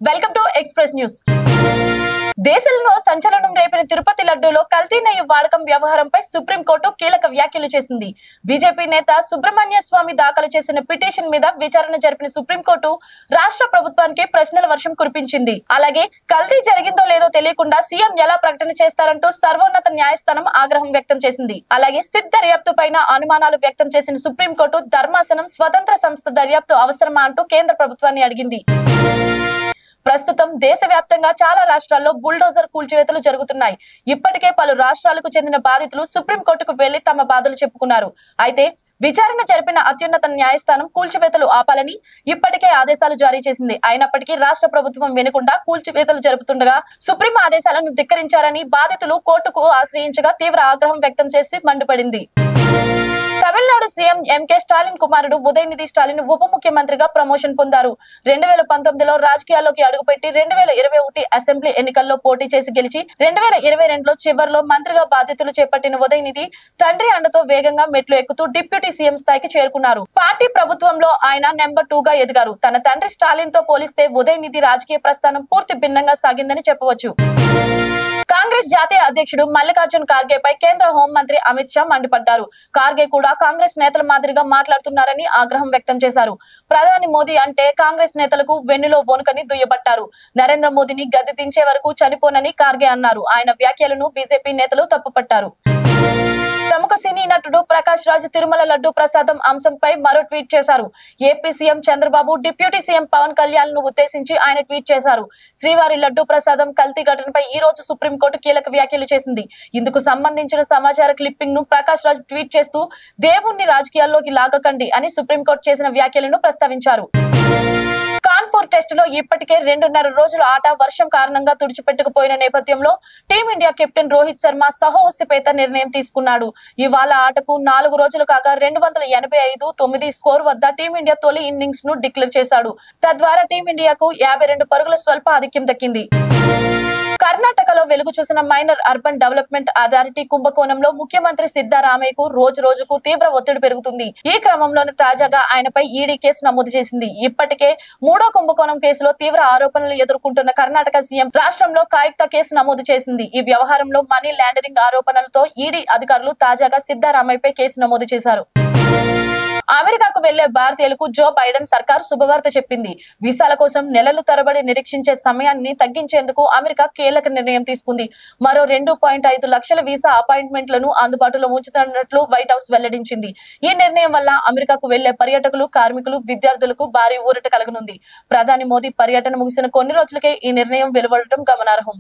Welcome to express news. దేశంలో సంచలనం రేపిన తిరుపతి లడ్డూలో కల్తీ నెయ్యి వాడకం వ్యవహారంపై సుప్రీంకోర్టు కీలక వ్యాఖ్యలు చేసింది. బీజేపీ నేత సుబ్రహ్మణ్య స్వామి దాఖలు చేసిన పిటిషన్ మీద విచారణ జరిపిన సుప్రీంకోర్టు రాష్ట్ర ప్రభుత్వానికి ప్రశ్నల వర్షం కురిపించింది. అలాగే కల్తీ జరిగిందో లేదో తెలియకుండా సీఎం ఎలా ప్రకటన చేస్తారంటూ సర్వోన్నత న్యాయస్థానం ఆగ్రహం వ్యక్తం చేసింది. అలాగే సిట్ దర్యాప్తు పైన అనుమానాలు వ్యక్తం చేసిన సుప్రీంకోర్టు ధర్మాసనం స్వతంత్ర సంస్థ దర్యాప్తు అవసరమా అంటూ కేంద్ర ప్రభుత్వాన్ని అడిగింది. ప్రస్తుతం దేశవ్యాప్తంగా చాలా రాష్ట్రాల్లో బుల్డోజర్ కూల్చివేతలు జరుగుతున్నాయి. ఇప్పటికే పలు రాష్ట్రాలకు చెందిన బాధితులు సుప్రీంకోర్టుకు వెళ్లి తమ బాధలు చెప్పుకున్నారు. అయితే విచారణ జరిపిన అత్యున్నత న్యాయస్థానం కూల్చివేతలు ఆపాలని ఇప్పటికే ఆదేశాలు జారీ చేసింది. అయినప్పటికీ రాష్ట్ర ప్రభుత్వం వినకుండా కూల్చివేతలు జరుపుతుండగా సుప్రీం ఆదేశాలను ధిక్కరించారని బాధితులు కోర్టుకు ఆశ్రయించగా తీవ్ర ఆగ్రహం వ్యక్తం చేసి మండిపడింది. తమిళనాడు సీఎం ఎంకే స్టాలిన్ కుమారుడు ఉదయనిధి స్టాలిన్ ఉప ముఖ్యమంత్రిగా ప్రమోషన్ పొందారు. 2019లో రాజకీయాల్లోకి అడుగుపెట్టి 2021 అసెంబ్లీ ఎన్నికల్లో పోటీ చేసి గెలిచి 2022లో చివరిలో మంత్రిగా బాధ్యతలు చేపట్టిన ఉదయనిధి తండ్రి అండతో వేగంగా మెట్లు ఎక్కుతూ డిప్యూటీ సీఎం స్థాయికి చేరుకున్నారు. పార్టీ ప్రభుత్వంలో ఆయన నెంబర్ 2 గా ఎదిగారు. తన తండ్రి స్టాలిన్ తో పోలిస్తే ఉదయనిధి రాజకీయ ప్రస్థానం పూర్తి భిన్నంగా సాగిందని చెప్పవచ్చు. కాంగ్రెస్ జాతీయ అధ్యక్షుడు మల్లికార్జున్ ఖార్గే పై కేంద్ర హోంమంత్రి అమిత్ షా మండిపడ్డారు. ఖార్గే కూడా కాంగ్రెస్ నేతల మాదిరిగా మాట్లాడుతున్నారని ఆగ్రహం వ్యక్తం చేశారు. ప్రధాని మోదీ అంటే కాంగ్రెస్ నేతలకు వెన్నులో వణుకని దుయ్యబట్టారు. నరేంద్ర మోదీని గద్దె దించే వరకు చనిపోనని ఖార్గే అన్నారు. ఆయన వ్యాఖ్యలను బీజేపీ నేతలు తప్పుపట్టారు. ప్రముఖ సినీ నటుడు ప్రకాష్ రాజ్ తిరుమల లడ్డూ ప్రసాదం అంశంపై మరో ట్వీట్ చేశారు. AP CM Chandrababu deputy CM Pawan Kalyan ను ఉద్దేశించి ఆయన ట్వీట్ చేశారు. శ్రీవారి లడ్డూ ప్రసాదం కల్తీ ఘటనపై ఈ రోజు సుప్రీంకోర్టు కీలక వ్యాఖ్యలు చేసింది. ఇందుకు సంబంధించిన సమాచార క్లిప్పింగ్ ను ప్రకాష్ రాజ్ ట్వీట్ చేస్తూ దేవుణ్ణి రాజకీయాల్లోకి లాగకండి అని సుప్రీంకోర్టు చేసిన వ్యాఖ్యలను ప్రస్తావించారు. కాన్పూర్ టెస్ట్ లో ఇప్పటికే 2.5 రోజుల ఆట వర్షం కారణంగా తుడిచిపెట్టుకుపోయిన నేపథ్యంలో టీమిండియా కెప్టెన్ రోహిత్ శర్మ సాహసోపేత నిర్ణయం తీసుకున్నాడు. ఇవాళ ఆటకు 4 రోజులు కాగా 285-9 స్కోర్ వద్ద టీమిండియా తొలి ఇన్నింగ్స్ ను డిక్లేర్ చేశాడు. తద్వారా టీమిండియాకు 52 పరుగుల స్వల్ప ఆధిక్యం దక్కింది. కర్ణాటకలో వెలుగు చూసిన మైనర్ అర్బన్ డెవలప్మెంట్ అథారిటీ కుంభకోణంలో ముఖ్యమంత్రి సిద్ధరామయ్యకు రోజు రోజుకు తీవ్ర ఒత్తిడి పెరుగుతుంది. ఈ క్రమంలోనే తాజాగా ఆయనపై ఈడీ కేసు నమోదు చేసింది. ఇప్పటికే 3వ కుంభకోణం కేసులో తీవ్ర ఆరోపణలు ఎదుర్కొంటున్న కర్ణాటక సీఎం రాష్ట్రంలో కాయుక్త కేసు నమోదు చేసింది. ఈ వ్యవహారంలో మనీ లాండరింగ్ ఆరోపణలతో ఈడీ అధికారులు తాజాగా సిద్ధరామయ్యపై కేసు నమోదు చేశారు. అమెరికాకు వెళ్లే భారతీయులకు జో బైడెన్ సర్కార్ శుభవార్త చెప్పింది. వీసాల కోసం నెలలు తరబడి నిరీక్షించే సమయాన్ని తగ్గించేందుకు అమెరికా కీలక నిర్ణయం తీసుకుంది. మరో 2.5 లక్షల వీసా అపాయింట్మెంట్లను అందుబాటులో ఉంచుతున్నట్లు వైట్ హౌస్ వెల్లడించింది. ఈ నిర్ణయం వల్ల అమెరికాకు వెళ్లే పర్యాటకులు, కార్మికులు, విద్యార్థులకు భారీ ఊరట కలగనుంది. ప్రధాని మోదీ పర్యటన ముగిసిన కొన్ని రోజులకే ఈ నిర్ణయం వెలువడటం గమనార్హం.